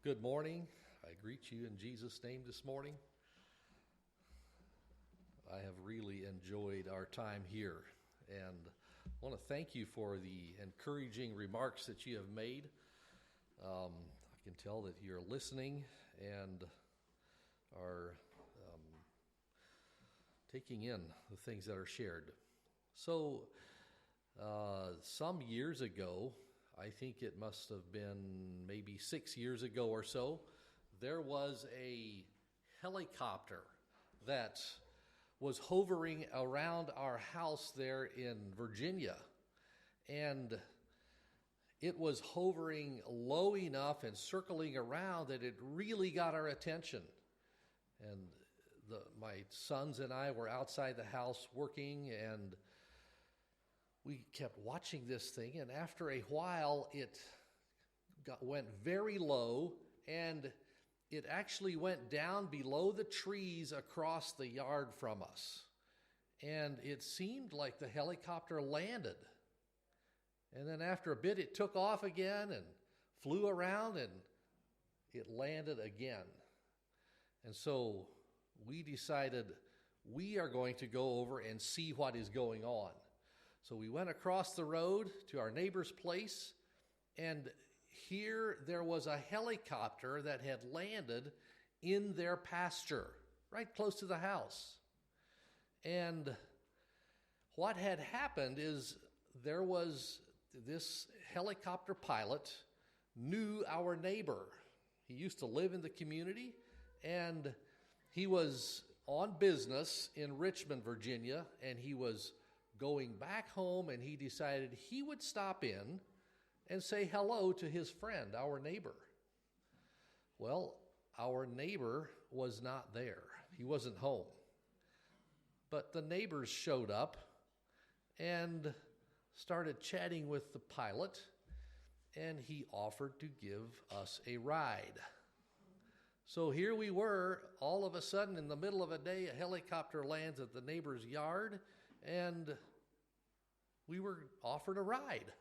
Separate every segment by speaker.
Speaker 1: Good morning. I greet you in Jesus' name this morning. I have really enjoyed our time here and want to thank you for the encouraging remarks that you have made. I can tell that you're listening and are taking in the things that are shared. So, some years ago, I think it must have been maybe 6 years ago or so, there was a helicopter that was hovering around our house there in Virginia. And it was hovering low enough and circling around that it really got our attention. And my sons and I were outside the house working, and we kept watching this thing, and after a while it went very low, and it actually went down below the trees across the yard from us. And it seemed like the helicopter landed. And then after a bit it took off again and flew around, and it landed again. And so we decided we are going to go over and see what is going on. So we went across the road to our neighbor's place, and here there was a helicopter that had landed in their pasture, right close to the house. And what had happened is there was this helicopter pilot knew our neighbor. He used to live in the community, and he was on business in Richmond, Virginia, and he was going back home, and he decided he would stop in and say hello to his friend, our neighbor. Well, our neighbor was not there. He wasn't home. But the neighbors showed up and started chatting with the pilot, and he offered to give us a ride. So here we were, all of a sudden, in the middle of a day, a helicopter lands at the neighbor's yard, and we were offered a ride.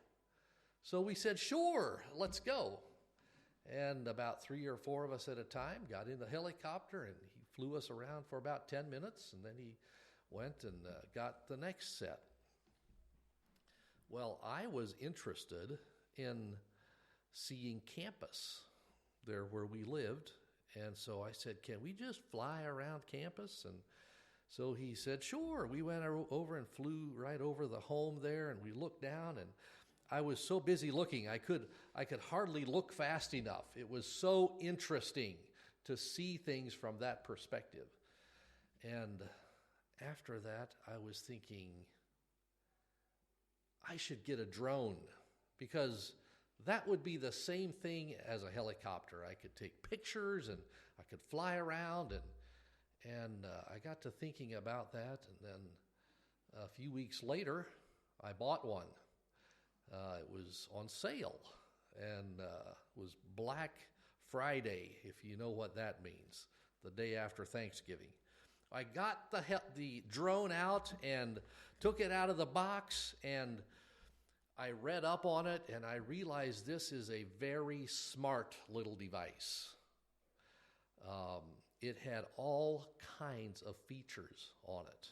Speaker 1: So we said, sure, let's go. And about 3 or 4 of us at a time got in the helicopter, and he flew us around for about 10 minutes, and then he went and got the next set. Well, I was interested in seeing campus there where we lived, and so I said, can we just fly around campus? And so he said, sure. We went over and flew right over the home there, and we looked down, and I was so busy looking, I could hardly look fast enough. It was so interesting to see things from that perspective. And after that, I was thinking, I should get a drone, because that would be the same thing as a helicopter. I could take pictures, and I could fly around, and I got to thinking about that, and then a few weeks later, I bought one. It was on sale, and was Black Friday, if you know what that means, the day after Thanksgiving. I got the drone out and took it out of the box, and I read up on it, and I realized this is a very smart little device. It had all kinds of features on it.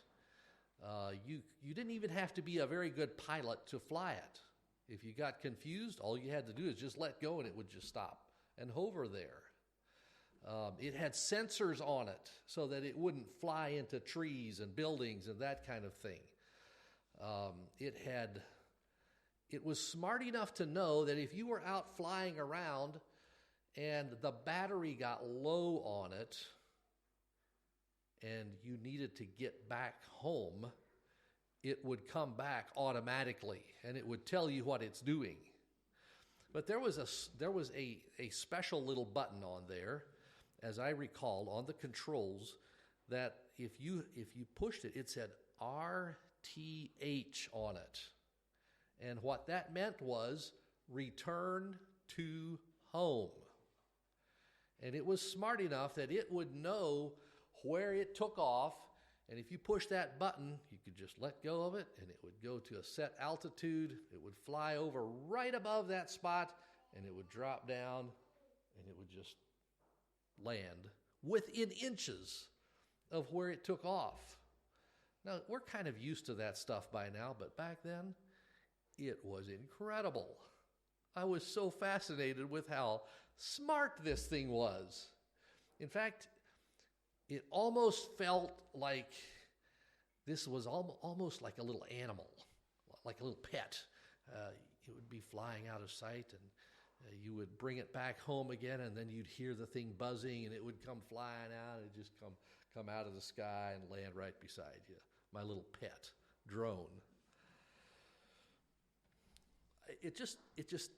Speaker 1: You didn't even have to be a very good pilot to fly it. If you got confused, all you had to do is just let go, and it would just stop and hover there. It had sensors on it so that it wouldn't fly into trees and buildings and that kind of thing. It was smart enough to know that if you were out flying around and the battery got low on it and you needed to get back home, it would come back automatically, and it would tell you what it's doing. But there was a special little button on there, as I recall, on the controls, that if you pushed it, it said RTH on it. And what that meant was return to home. And it was smart enough that it would know where it took off. And if you push that button, you could just let go of it, and it would go to a set altitude. It would fly over right above that spot, and it would drop down and it would just land within inches of where it took off. Now, we're kind of used to that stuff by now, but back then, it was incredible. I was so fascinated with how smart this thing was. In fact, it almost felt like this was almost like a little animal, like a little pet. It would be flying out of sight, and you would bring it back home again, and then you'd hear the thing buzzing, and it would come flying out, and it'd just come out of the sky and land right beside you. My little pet drone. It just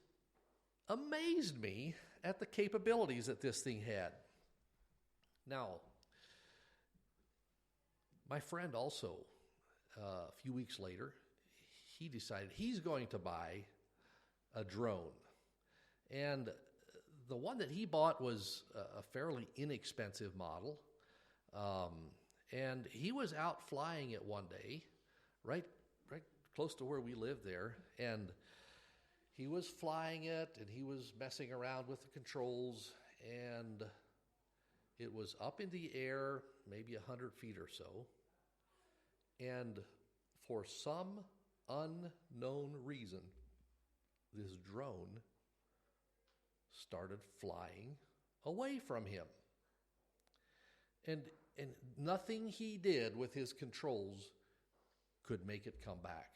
Speaker 1: amazed me at the capabilities that this thing had. Now, my friend also, a few weeks later, he decided he's going to buy a drone. And the one that he bought was a fairly inexpensive model. And he was out flying it one day, right close to where we live there. And he was flying it, and he was messing around with the controls, and it was up in the air, maybe 100 feet or so. And for some unknown reason, this drone started flying away from him. And nothing he did with his controls could make it come back.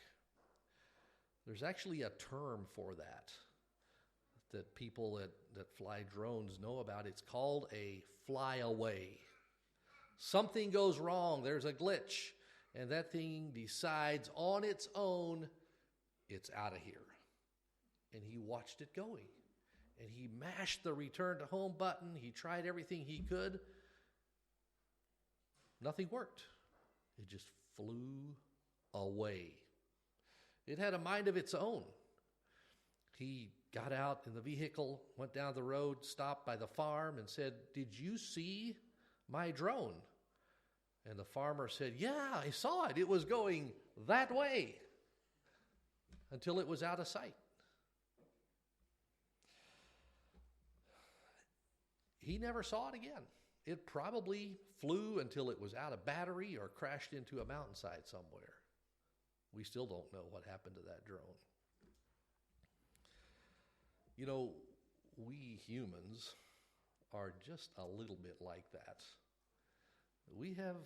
Speaker 1: There's actually a term for that people that fly drones know about. It's called a flyaway. Something goes wrong, there's a glitch, and that thing decides on its own, it's out of here. And he watched it going. And he mashed the return to home button. He tried everything he could. Nothing worked. It just flew away. It had a mind of its own. He got out in the vehicle, went down the road, stopped by the farm, and said, "Did you see my drone?" And the farmer said, "Yeah, I saw it. It was going that way," until it was out of sight. He never saw it again. It probably flew until it was out of battery or crashed into a mountainside somewhere. We still don't know what happened to that drone. You know, we humans are just a little bit like that. We have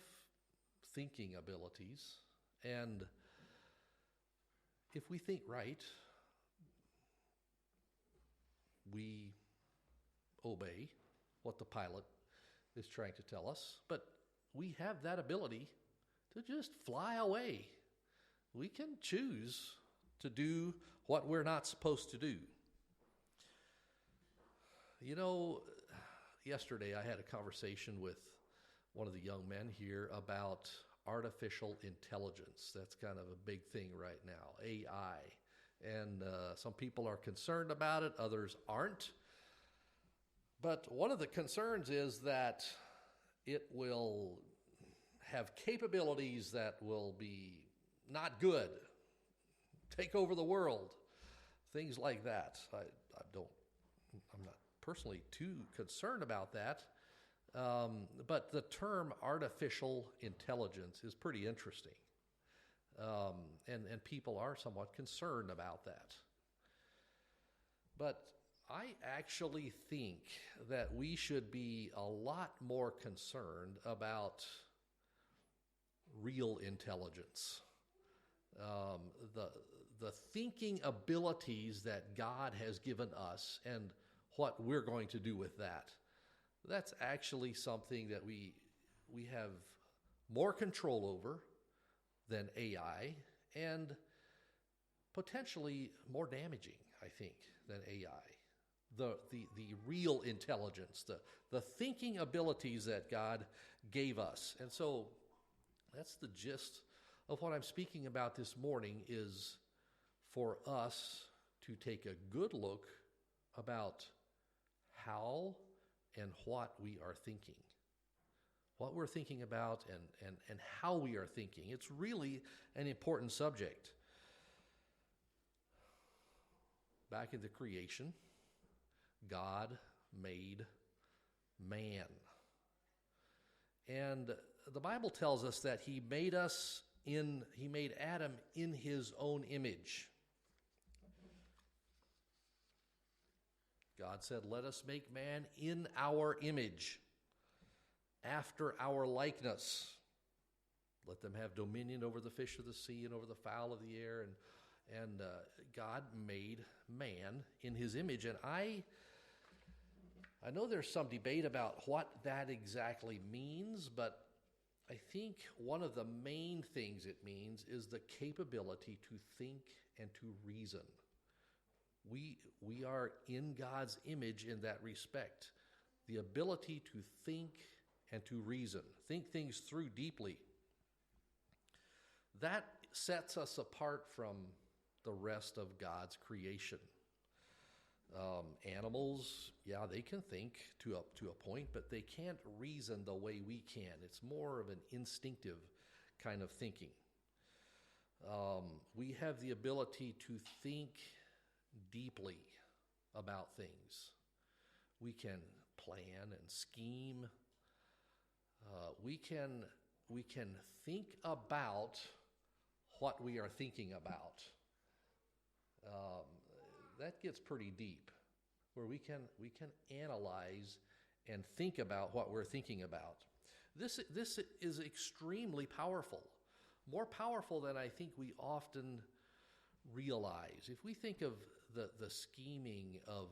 Speaker 1: thinking abilities, and if we think right, we obey what the pilot is trying to tell us, but we have that ability to just fly away. We can choose to do what we're not supposed to do. You know, yesterday I had a conversation with one of the young men here about artificial intelligence. That's kind of a big thing right now, AI. And some people are concerned about it, others aren't. But one of the concerns is that it will have capabilities that will be not good, take over the world, things like that. I'm not personally too concerned about that, but the term artificial intelligence is pretty interesting, and people are somewhat concerned about that. But I actually think that we should be a lot more concerned about real intelligence. The thinking abilities that God has given us and what we're going to do with that. That's actually something that we have more control over than AI, and potentially more damaging, I think, than AI. The real intelligence, the thinking abilities that God gave us. And so that's the gist of what I'm speaking about this morning, is for us to take a good look about how and what we are thinking. What we're thinking about and how we are thinking. It's really an important subject. Back in the creation, God made man. And the Bible tells us that he made Adam in his own image. God said, "Let us make man in our image, after our likeness. Let them have dominion over the fish of the sea and over the fowl of the air." And God made man in his image. And I know there's some debate about what that exactly means, but I think one of the main things it means is the capability to think and to reason. We are in God's image in that respect. The ability to think and to reason, think things through deeply. That sets us apart from the rest of God's creation. Animals, yeah, they can think to a point, but they can't reason the way we can. It's more of an instinctive kind of thinking. We have the ability to think deeply about things. We can plan and scheme. We can think about what we are thinking about. That gets pretty deep, where we can analyze and think about what we're thinking about. This is extremely powerful, more powerful than I think we often realize. If we think of the scheming of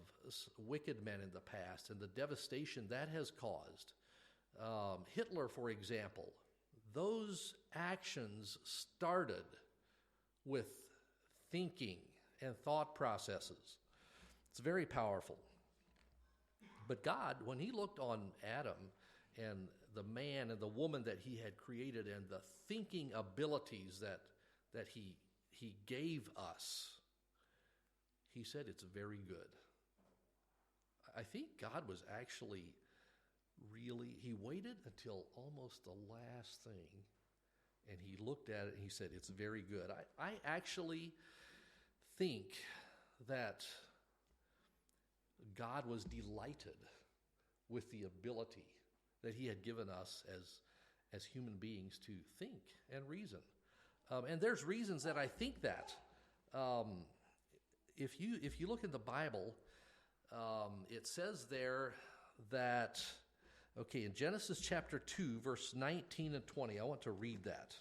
Speaker 1: wicked men in the past and the devastation that has caused, Hitler, for example, those actions started with thinking and thought processes. It's very powerful. But God, when he looked on Adam and the man and the woman that he had created and the thinking abilities that he gave us, he said, "It's very good." I think God was actually he waited until almost the last thing, and he looked at it and he said, "It's very good." I actually think that God was delighted with the ability that he had given us as human beings to think and reason. And there's reasons that I think that. If you look in the Bible, it says there that, in Genesis chapter 2, verse 19 and 20, I want to read that.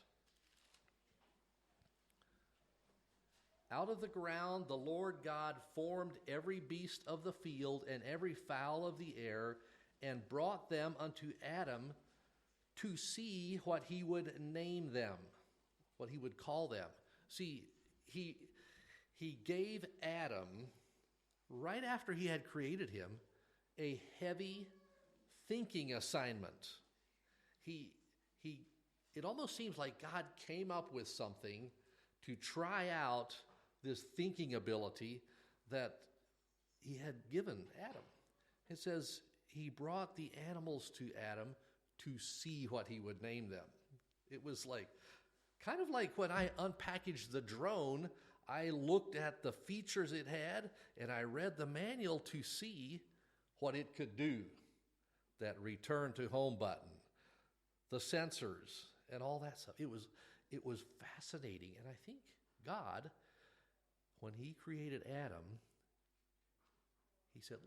Speaker 1: "Out of the ground the Lord God formed every beast of the field and every fowl of the air, and brought them unto Adam to see what he would name them," what he would call them. See, he gave Adam, right after he had created him, a heavy thinking assignment. It almost seems like God came up with something to try out this thinking ability that he had given Adam. It says he brought the animals to Adam to see what he would name them. It was kind of like when I unpackaged the drone, I looked at the features it had and I read the manual to see what it could do. That return to home button, the sensors, and all that stuff. It was fascinating. And I think God, when he created Adam, he said,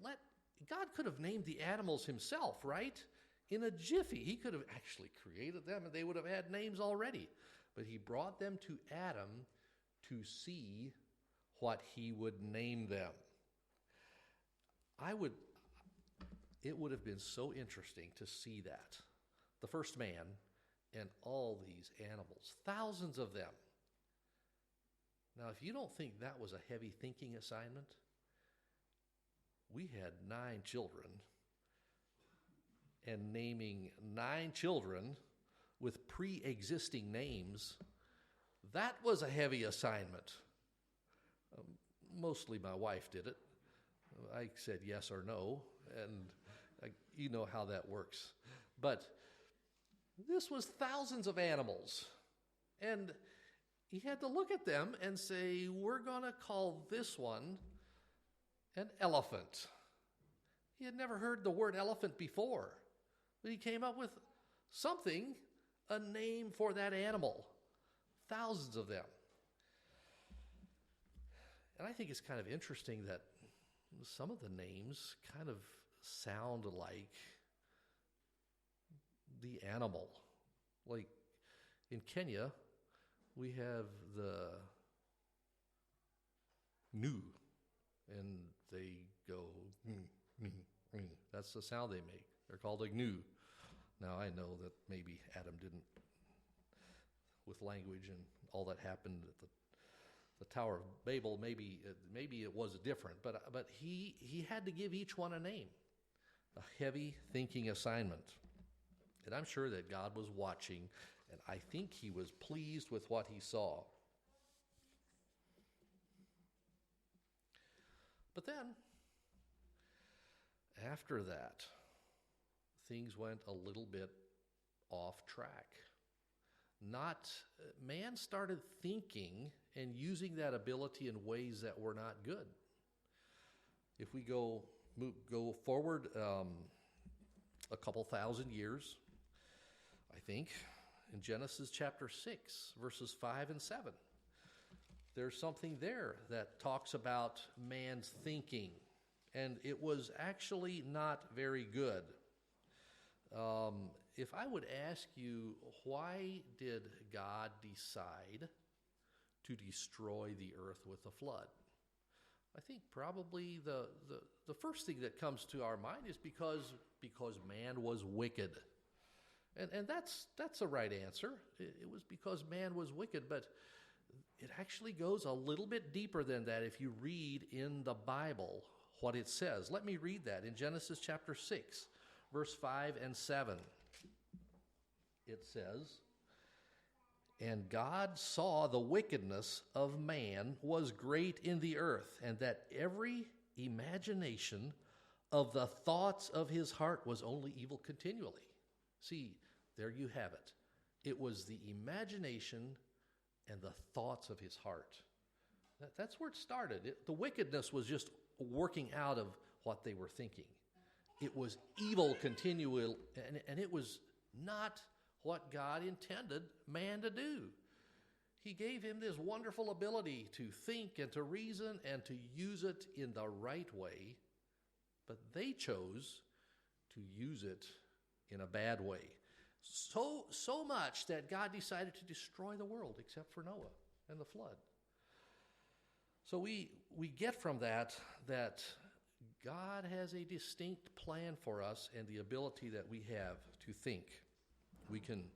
Speaker 1: God could have named the animals himself, right? In a jiffy. He could have actually created them and they would have had names already. But he brought them to Adam to see what he would name them. It would have been so interesting to see that. The first man and all these animals, thousands of them. Now, if you don't think that was a heavy thinking assignment, we had 9 children, and naming 9 children with pre-existing names, that was a heavy assignment. Mostly my wife did it. I said yes or no, and you know how that works. But this was thousands of animals, and he had to look at them and say, we're going to call this one an elephant. He had never heard the word elephant before, but he came up with something, a name for that animal. Thousands of them. And I think it's kind of interesting that some of the names kind of sound like the animal. Like in Kenya, we have the gnu, and they go, that's the sound they make. They're called a gnu. Now, I know that maybe Adam didn't, with language and all that happened at the Tower of Babel, maybe it was different, but he had to give each one a name, a heavy thinking assignment. And I'm sure that God was watching, and I think he was pleased with what he saw. But then, after that, things went a little bit off track. Man started thinking and using that ability in ways that were not good. If we go forward a couple thousand years, I think, in Genesis chapter 6, verses 5 and 7, there's something there that talks about man's thinking, and it was actually not very good. If I would ask you, why did God decide to destroy the earth with a flood? I think probably the first thing that comes to our mind is because man was wicked. And that's the right answer. It was because man was wicked, but it actually goes a little bit deeper than that if you read in the Bible what it says. Let me read that in Genesis chapter 6, verse 5 and 7. It says, "And God saw the wickedness of man was great in the earth, and that every imagination of the thoughts of his heart was only evil continually." See, there you have it. It was the imagination and the thoughts of his heart. That's where it started. The wickedness was just working out of what they were thinking. It was evil continual, and it was not what God intended man to do. He gave him this wonderful ability to think and to reason and to use it in the right way, but they chose to use it in a bad way. So much that God decided to destroy the world except for Noah and the flood. So we get from that God has a distinct plan for us and the ability that we have to think. We can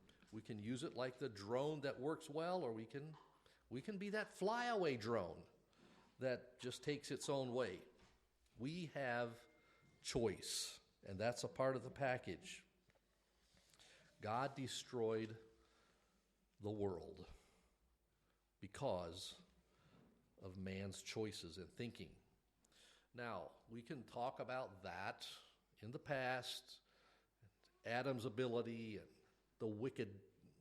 Speaker 1: use it like the drone that works well, or we can be that flyaway drone that just takes its own way. We have choice, and that's a part of the package. God destroyed the world because of man's choices and thinking. Now, we can talk about that in the past, Adam's ability and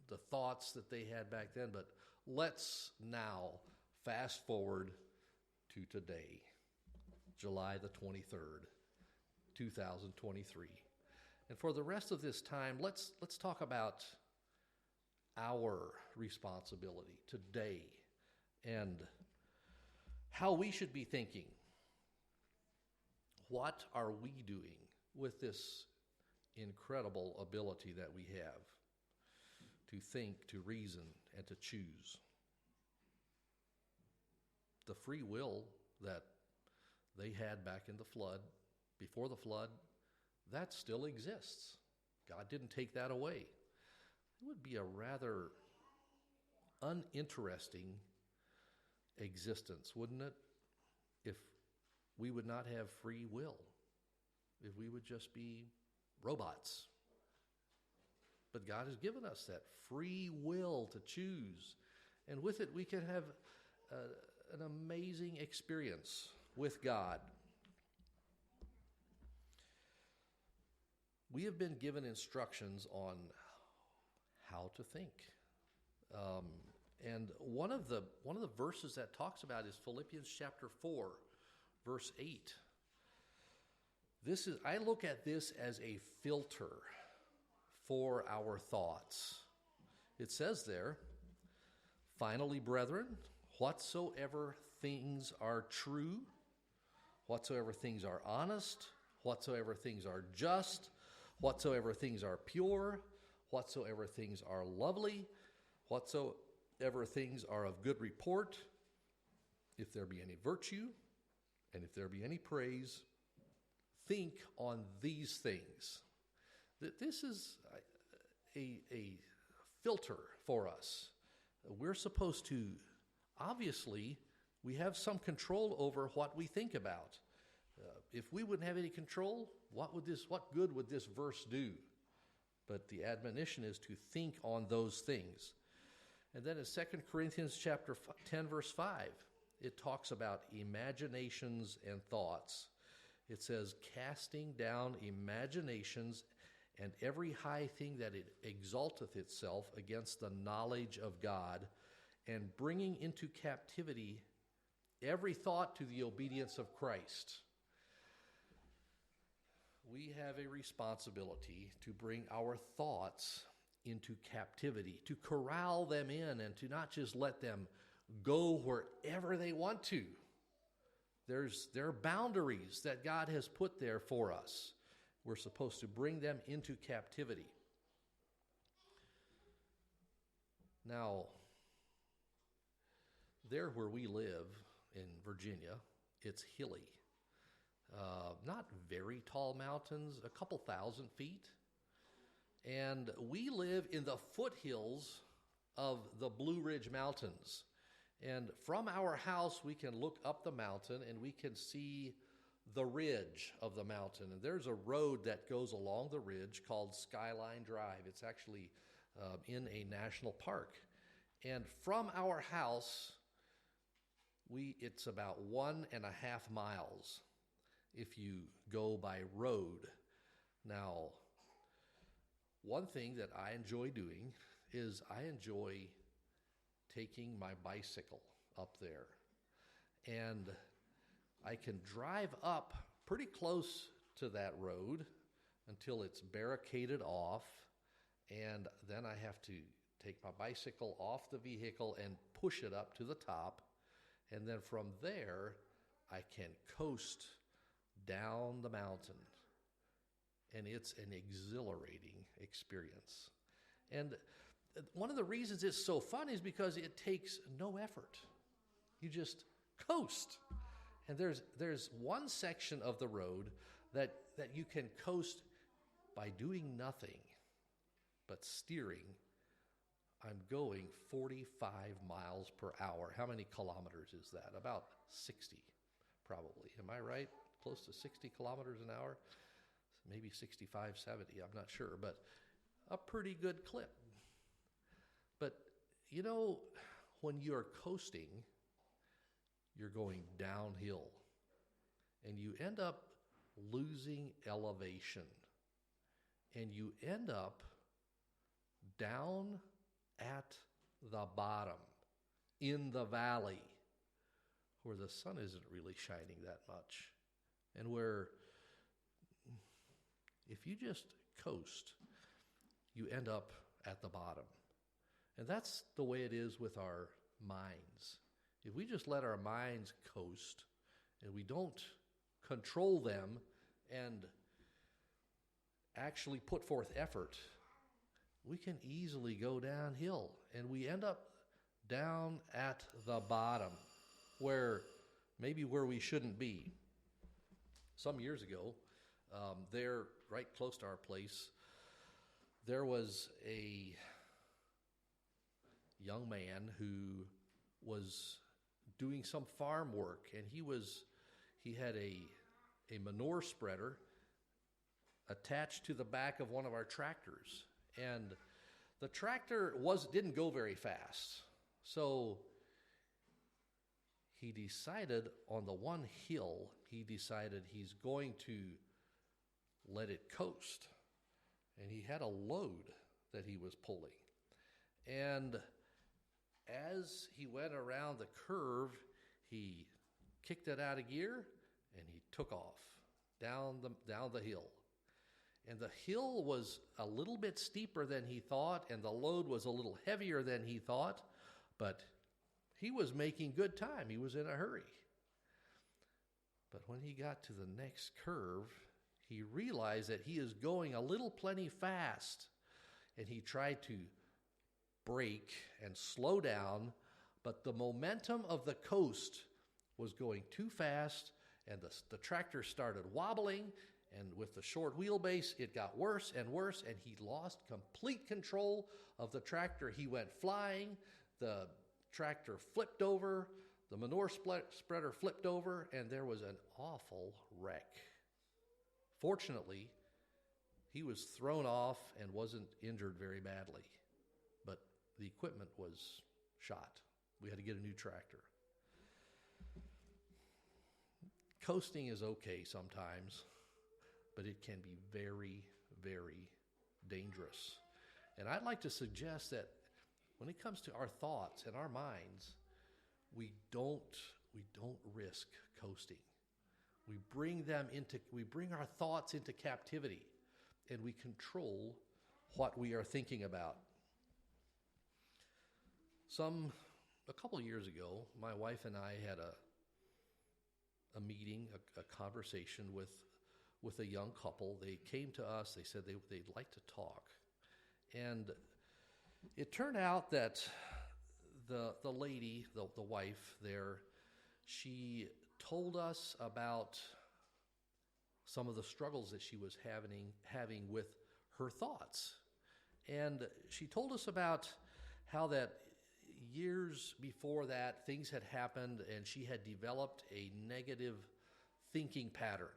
Speaker 1: the thoughts that they had back then, but let's now fast forward to today, July the 23rd, 2023. And for the rest of this time, let's talk about our responsibility today and how we should be thinking. What are we doing with this incredible ability that we have to think, to reason, and to choose? The free will that they had back in the flood, before the flood, that still exists. God didn't take that away. It would be a rather uninteresting existence, wouldn't it, if we would not have free will, if we would just be robots. But God has given us that free will to choose, and with it we can have an amazing experience with God. We have been given instructions on how to think. And one of the verses that talks about is Philippians chapter 4, verse 8. I look at this as a filter for our thoughts. It says there, finally, brethren, whatsoever things are true, whatsoever things are honest, whatsoever things are just, whatsoever things are pure, whatsoever things are lovely, whatsoever things are of good report, if there be any virtue, and if there be any praise, think on these things. This is a filter for us. We're supposed to, obviously, we have some control over what we think about. If we wouldn't have any control, what good would this verse do? But the admonition is to think on those things. And then in 2 Corinthians chapter 10, verse 5, it talks about imaginations and thoughts. It says, casting down imaginations and every high thing that it exalteth itself against the knowledge of God, and bringing into captivity every thought to the obedience of Christ. We have a responsibility to bring our thoughts into captivity, to corral them in and to not just let them go wherever they want to. There are boundaries that God has put there for us. We're supposed to bring them into captivity. Now, there where we live in Virginia, it's hilly. Not very tall mountains, a couple thousand feet. And we live in the foothills of the Blue Ridge Mountains. And from our house, we can look up the mountain and we can see the ridge of the mountain. And there's a road that goes along the ridge called Skyline Drive. It's actually in a national park. And from our house, it's about 1.5 miles if you go by road. Now, one thing that I enjoy doing is I enjoy taking my bicycle up there. And I can drive up pretty close to that road until it's barricaded off, and then I have to take my bicycle off the vehicle and push it up to the top, and then from there I can coast down the mountain, and it's an exhilarating experience. And one of the reasons it's so fun is because it takes no effort. You just coast. And there's one section of the road that you can coast by doing nothing but steering. I'm going 45 miles per hour. How many kilometers is that? About 60, probably. Am I right? Close to 60 kilometers an hour? Maybe 65, 70, I'm not sure, but a pretty good clip. But, you know, when you're coasting, you're going downhill, and you end up losing elevation, and you end up down at the bottom in the valley where the sun isn't really shining that much, and where if you just coast, you end up at the bottom. And that's the way it is with our minds. If we just let our minds coast and we don't control them and actually put forth effort, we can easily go downhill, and we end up down at the bottom where we shouldn't be. Some years ago, there, right close to our place, there was a young man who was doing some farm work, and he had a manure spreader attached to the back of one of our tractors, and the tractor didn't go very fast. So he decided on the one hill, he's going to let it coast. And he had a load that he was pulling. And as he went around the curve, he kicked it out of gear and he took off. down the hill. And the hill was a little bit steeper than he thought, and the load was a little heavier than he thought, but he was making good time. He was in a hurry. But when he got to the next curve, he realized that he is going a little plenty fast, and he tried to brake and slow down, but the momentum of the coast was going too fast, and the tractor started wobbling, and with the short wheelbase, it got worse and worse, and he lost complete control of the tractor. He went flying, the tractor flipped over, the manure spreader flipped over, and there was an awful wreck. Fortunately, he was thrown off and wasn't injured very badly, but the equipment was shot. We had to get a new tractor. Coasting is okay sometimes, but it can be very, very dangerous. And I'd like to suggest that when it comes to our thoughts and our minds, we don't risk coasting. We bring our thoughts into captivity, and we control what we are thinking about. A couple years ago, my wife and I had a meeting, a conversation with a young couple. They came to us. They said they'd like to talk. And it turned out that the lady, the wife there, she told us about some of the struggles that she was having with her thoughts. And she told us about how that years before that, things had happened, and she had developed a negative thinking pattern.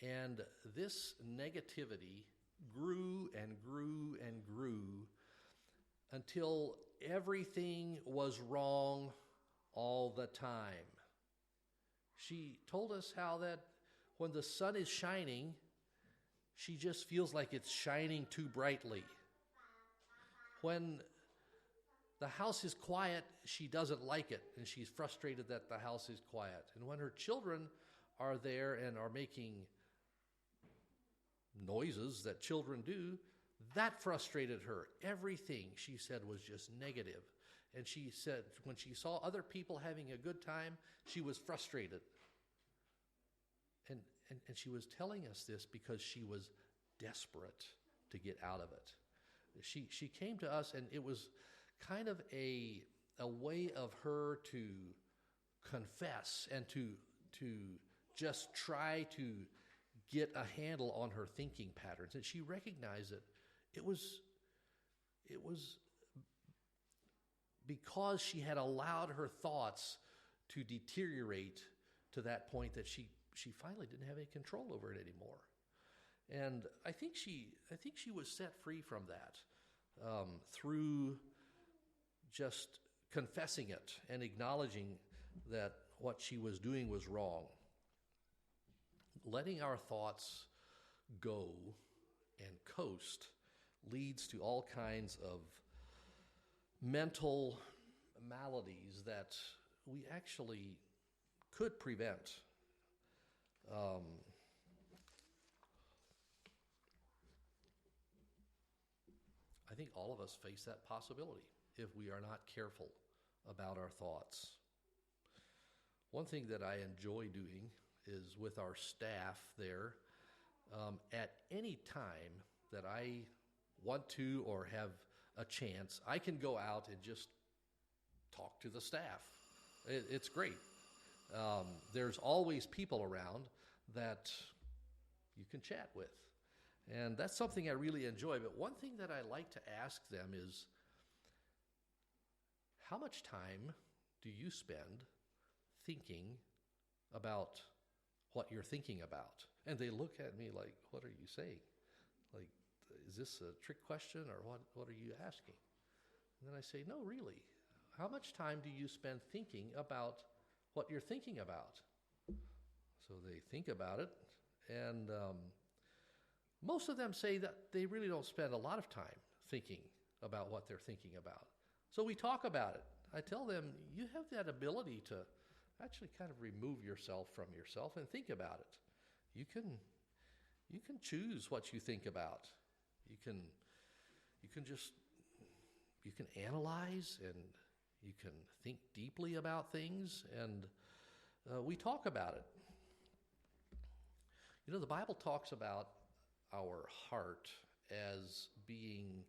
Speaker 1: And this negativity grew and grew and grew until everything was wrong all the time. She told us how that when the sun is shining, she just feels like it's shining too brightly. When the house is quiet, she doesn't like it, and she's frustrated that the house is quiet. And when her children are there and are making noises that children do, that frustrated her. Everything, she said, was just negative. And she said when she saw other people having a good time, she was frustrated. And she was telling us this because she was desperate to get out of it. She came to us, and it was kind of a way of her to confess and to just try to get a handle on her thinking patterns. And she recognized that it was because she had allowed her thoughts to deteriorate to that point that she finally didn't have any control over it anymore. And I think she was set free from that through just confessing it and acknowledging that what she was doing was wrong. Letting our thoughts go and coast leads to all kinds of mental maladies that we actually could prevent. I think all of us face that possibility if we are not careful about our thoughts. One thing that I enjoy doing is with our staff there, at any time that I want to or have a chance, I can go out and just talk to the staff. It's great. There's always people around that you can chat with. And that's something I really enjoy. But one thing that I like to ask them is, how much time do you spend thinking about what you're thinking about? And they look at me like, what are you saying? Like, is this a trick question, or what are you asking? And then I say, no, really. How much time do you spend thinking about what you're thinking about? So they think about it, and most of them say that they really don't spend a lot of time thinking about what they're thinking about. So we talk about it. I tell them, you have that ability to actually kind of remove yourself from yourself and think about it. you can choose what you think about. You can analyze, and you can think deeply about things, and we talk about it. You know, the Bible talks about our heart as being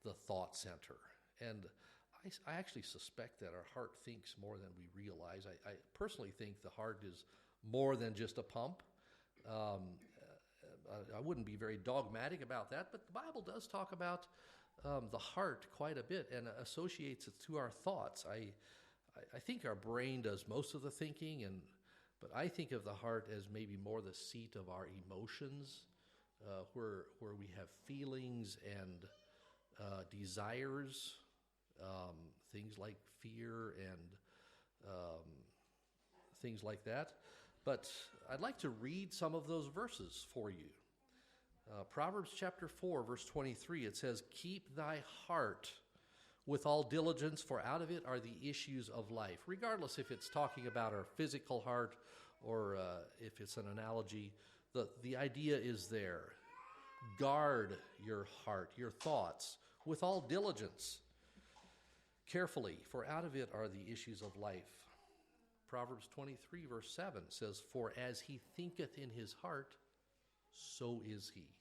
Speaker 1: the thought center. And I actually suspect that our heart thinks more than we realize. I personally think the heart is more than just a pump. I wouldn't be very dogmatic about that, but the Bible does talk about the heart quite a bit and associates it to our thoughts. I think our brain does most of the thinking, but I think of the heart as maybe more the seat of our emotions, where we have feelings and desires, things like fear and things like that. But I'd like to read some of those verses for you. Proverbs chapter 4, verse 23, it says, "Keep thy heart with all diligence, for out of it are the issues of life." Regardless if it's talking about our physical heart or if it's an analogy, the idea is there. Guard your heart, your thoughts, with all diligence, carefully, for out of it are the issues of life. Proverbs 23, verse 7 says, "For as he thinketh in his heart, so is he."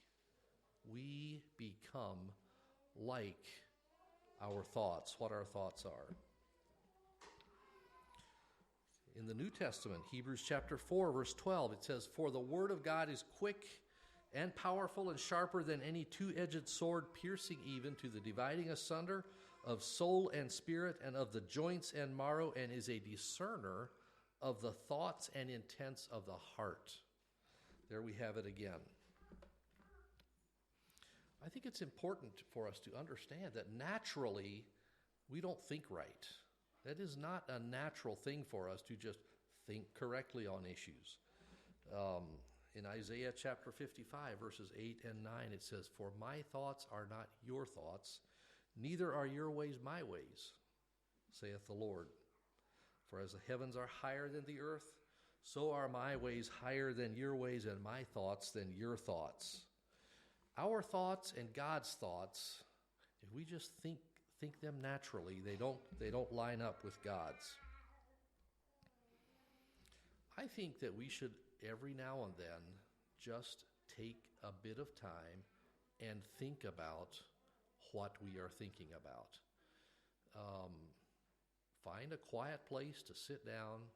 Speaker 1: We become like our thoughts, what our thoughts are. In the New Testament, Hebrews chapter 4, verse 12, it says, "For the word of God is quick and powerful and sharper than any two-edged sword, piercing even to the dividing asunder of soul and spirit and of the joints and marrow, and is a discerner of the thoughts and intents of the heart." There we have it again. I think it's important for us to understand that naturally we don't think right. That is not a natural thing for us to just think correctly on issues. In Isaiah chapter 55, verses 8 and 9, it says, "For my thoughts are not your thoughts, neither are your ways my ways, saith the Lord. For as the heavens are higher than the earth, so are my ways higher than your ways, and my thoughts than your thoughts." Our thoughts and God's thoughts, if we just think them naturally, they don't line up with God's. I think that we should every now and then just take a bit of time and think about what we are thinking about. Find a quiet place to sit down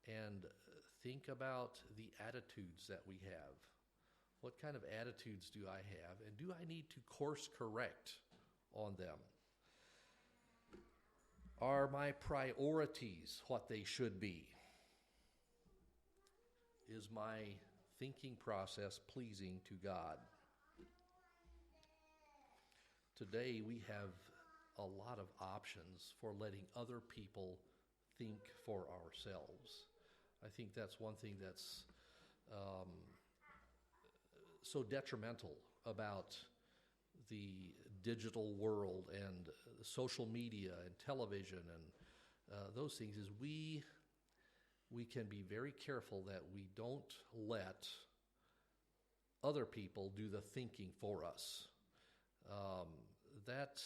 Speaker 1: and think about the attitudes that we have. What kind of attitudes do I have, and do I need to course correct on them? Are my priorities what they should be? Is my thinking process pleasing to God? Today we have a lot of options for letting other people think for ourselves. I think that's one thing that's so detrimental about the digital world and social media and television and those things is we can be very careful that we don't let other people do the thinking for us. That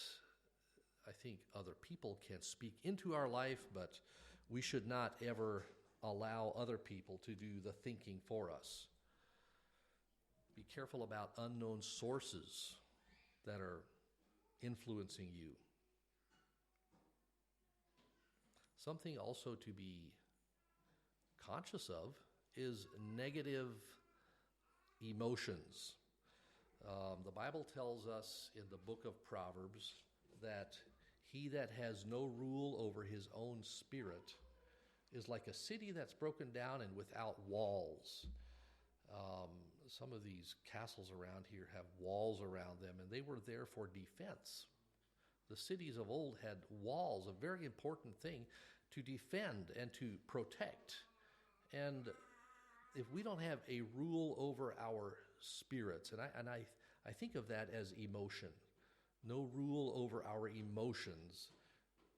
Speaker 1: I think other people can speak into our life, but we should not ever allow other people to do the thinking for us. Be careful about unknown sources that are influencing you. Something also to be conscious of is negative emotions. The Bible tells us in the book of Proverbs that he that has no rule over his own spirit is like a city that's broken down and without walls. Some of these castles around here have walls around them, and they were there for defense. The cities of old had walls, a very important thing to defend and to protect. And if we don't have a rule over our spirits, and I think of that as emotion, no rule over our emotions,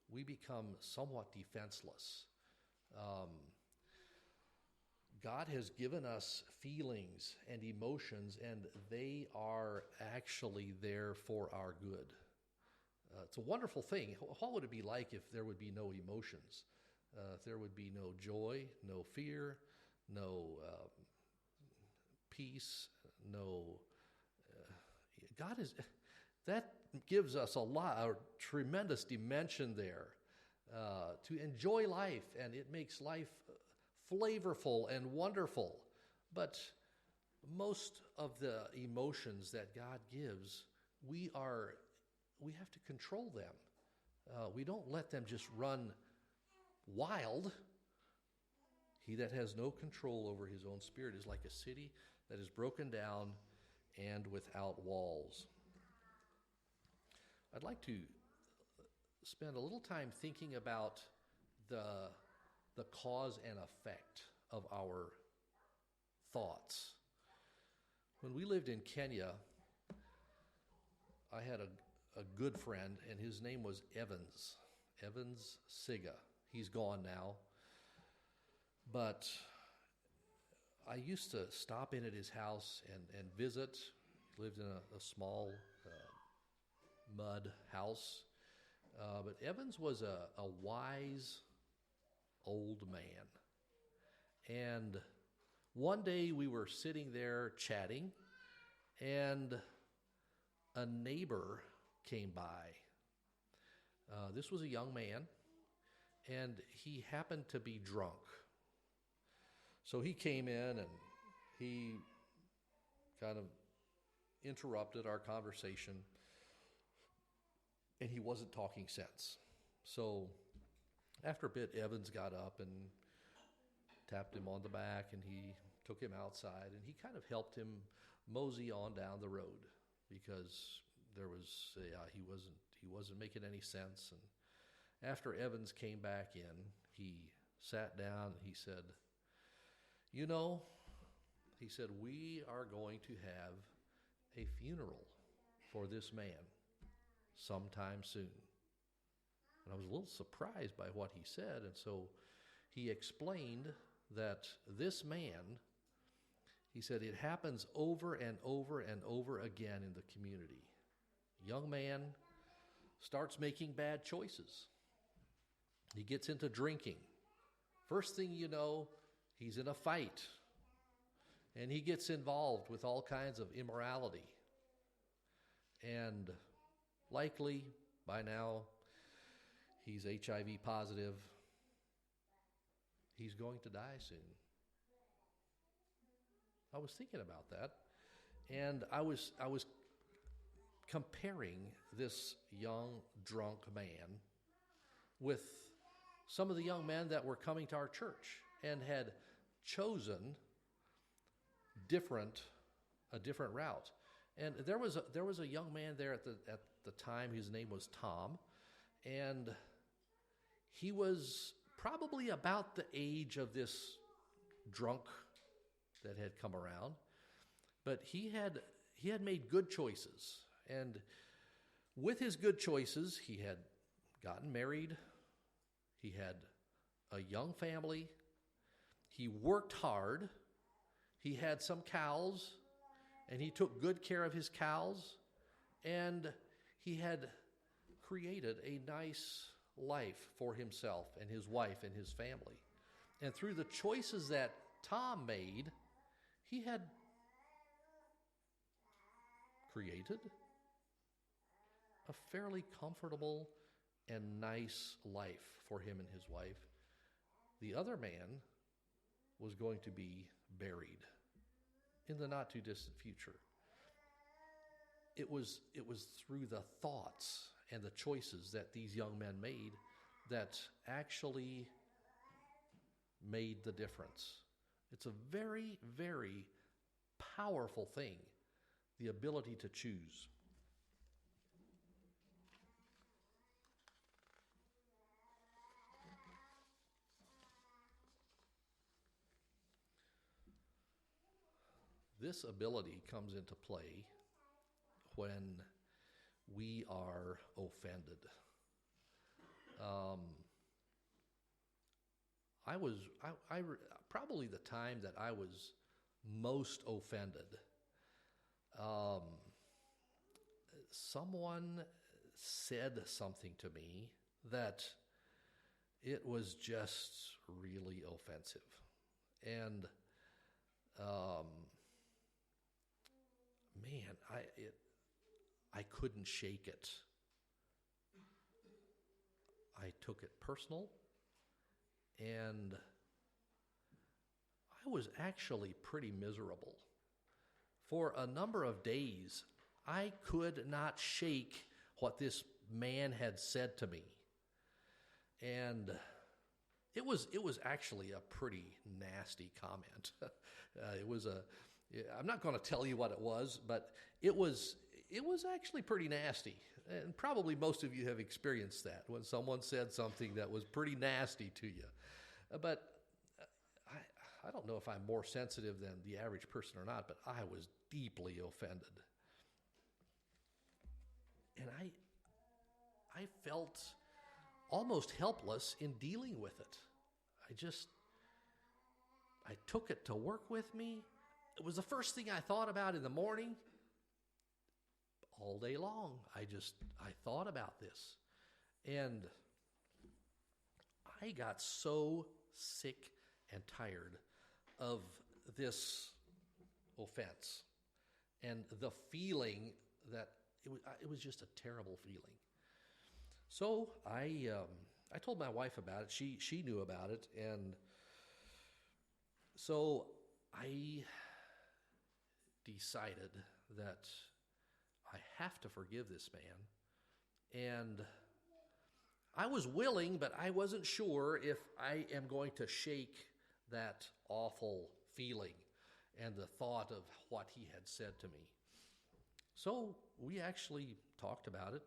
Speaker 1: we become somewhat defenseless. God has given us feelings and emotions, and they are actually there for our good. It's a wonderful thing. What would it be like if there would be no emotions? If there would be no joy, no fear, no peace, no... God is... That gives us a tremendous dimension there to enjoy life, and it makes life flavorful and wonderful. But most of the emotions that God gives, we have to control them. We don't let them just run wild. He that has no control over his own spirit is like a city that is broken down and without walls. I'd like to spend a little time thinking about the cause and effect of our thoughts. When we lived in Kenya, I had a good friend, and his name was Evans Siga. He's gone now. But I used to stop in at his house and visit. He lived in a small mud house. But Evans was a wise old man. And one day we were sitting there chatting, and a neighbor came by. This was a young man, and he happened to be drunk. So he came in and he kind of interrupted our conversation, and he wasn't talking sense. So after a bit, Evans got up and tapped him on the back, and he took him outside, and he kind of helped him mosey on down the road because he wasn't making any sense. And after Evans came back in, he sat down and he said, he said, we are going to have a funeral for this man sometime soon. And I was a little surprised by what he said, and so he explained that this man, he said, it happens over and over and over again in the community. Young man starts making bad choices. He gets into drinking. First thing you know, he's in a fight. And he gets involved with all kinds of immorality. And likely, by now, he's HIV positive. He's going to die soon. I was thinking about that. And I was comparing this young, drunk man with some of the young men that were coming to our church and had chosen a different route. And there was a young man there at the time. His name was Tom, and he was probably about the age of this drunk that had come around, but he had made good choices. And with his good choices, he had gotten married. He had a young family. He worked hard. He had some cows, and he took good care of his cows. And he had created a nice life for himself and his wife and his family. And through the choices that Tom made, he had created a fairly comfortable and nice life for him and his wife. The other man was going to be buried in the not too distant future. It was through the thoughts and the choices that these young men made that actually made the difference. It's a very, very powerful thing, the ability to choose. This ability comes into play when we are offended. I was probably the time that I was most offended. Um, Someone said something to me that it was just really offensive, and um, man, I couldn't shake it. I took it personal, and I was actually pretty miserable. For a number of days, I could not shake what this man had said to me. And it was actually a pretty nasty comment. I'm not going to tell you what it was, but it was actually pretty nasty. And probably most of you have experienced that when someone said something that was pretty nasty to you. But I don't know if I'm more sensitive than the average person or not, but I was deeply offended. And I felt almost helpless in dealing with it. I took it to work with me. It was the first thing I thought about in the morning. All day long, I thought about this. And I got so sick and tired of this offense and the feeling that it was just a terrible feeling. So I told my wife about it. She knew about it, and so I decided that I have to forgive this man. And I was willing, but I wasn't sure if I am going to shake that awful feeling and the thought of what he had said to me. So we actually talked about it,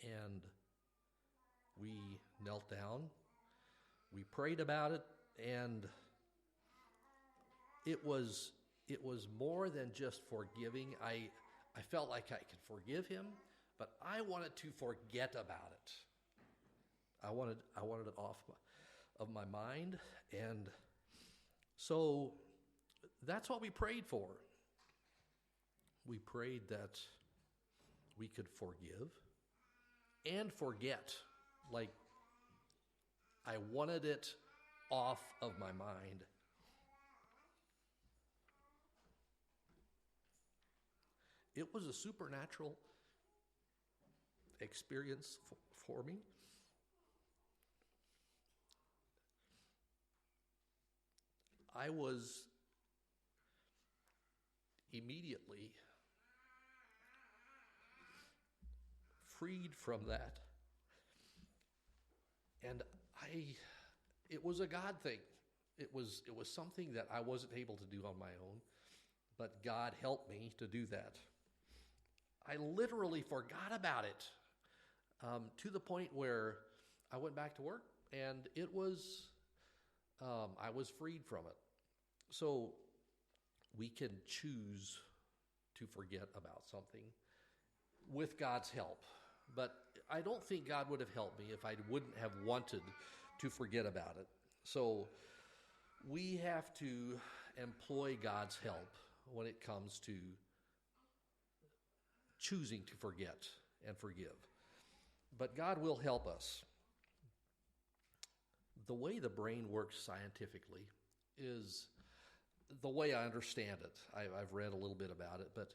Speaker 1: and we knelt down, we prayed about it, and it was more than just forgiving. I felt like I could forgive him, but I wanted to forget about it. I wanted it off of my mind, and so that's what we prayed for. We prayed that we could forgive and forget. Like, I wanted it off of my mind. It was a supernatural experience for me. I was immediately freed from that. And it was a God thing. It was something that I wasn't able to do on my own, but God helped me to do that. I literally forgot about it, to the point where I went back to work, and it was, I was freed from it. So we can choose to forget about something with God's help. But I don't think God would have helped me if I wouldn't have wanted to forget about it. So we have to employ God's help when it comes to choosing to forget and forgive. But God will help us. The way the brain works scientifically is the way I understand it. I've read a little bit about it, but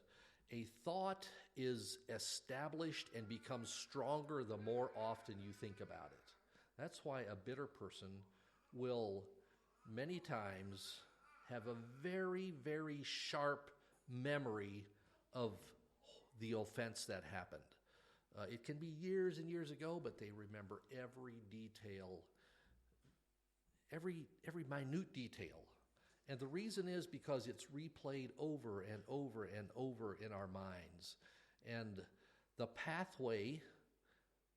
Speaker 1: a thought is established and becomes stronger the more often you think about it. That's why a bitter person will many times have a very, very sharp memory of the offense that happened. It can be years and years ago, but they remember every detail, every minute detail. And the reason is because it's replayed over and over and over in our minds. And the pathway,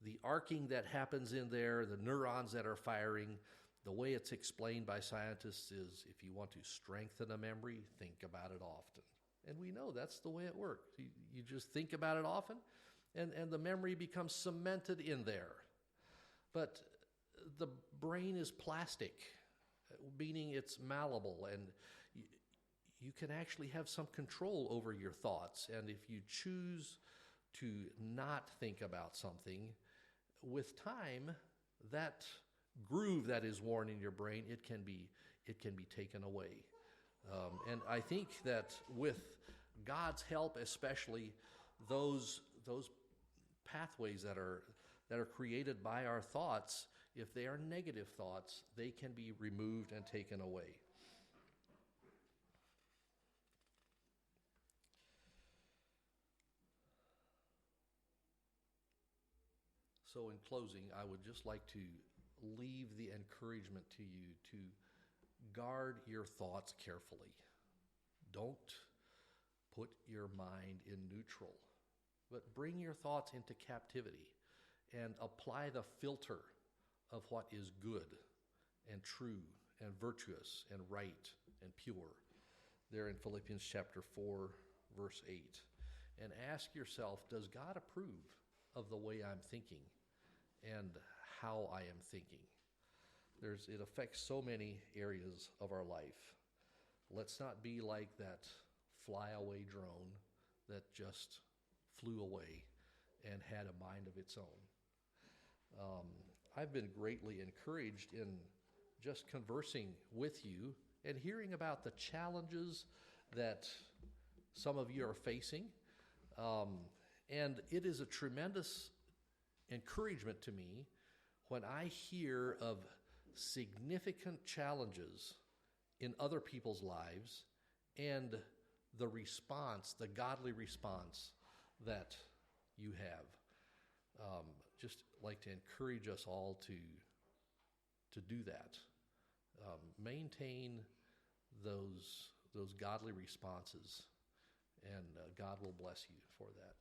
Speaker 1: the arcing that happens in there, the neurons that are firing, the way it's explained by scientists is if you want to strengthen a memory, think about it often. And we know that's the way it works. You just think about it often, and the memory becomes cemented in there. But the brain is plastic, meaning it's malleable, and you can actually have some control over your thoughts. And if you choose to not think about something, with time, that groove that is worn in your brain, it can be taken away. And I think that with God's help, especially those pathways that are created by our thoughts, if they are negative thoughts, they can be removed and taken away. So in closing, I would just like to leave the encouragement to you to guard your thoughts carefully. Don't put your mind in neutral, but bring your thoughts into captivity and apply the filter of what is good and true and virtuous and right and pure. There in Philippians chapter 4, verse 8. And ask yourself, does God approve of the way I'm thinking and how I am thinking? It affects so many areas of our life. Let's not be like that flyaway drone that just flew away and had a mind of its own. I've been greatly encouraged in just conversing with you and hearing about the challenges that some of you are facing. And it is a tremendous encouragement to me when I hear of significant challenges in other people's lives and the response, the godly response that you have. Just like to encourage us all to do that. Maintain those godly responses, and God will bless you for that.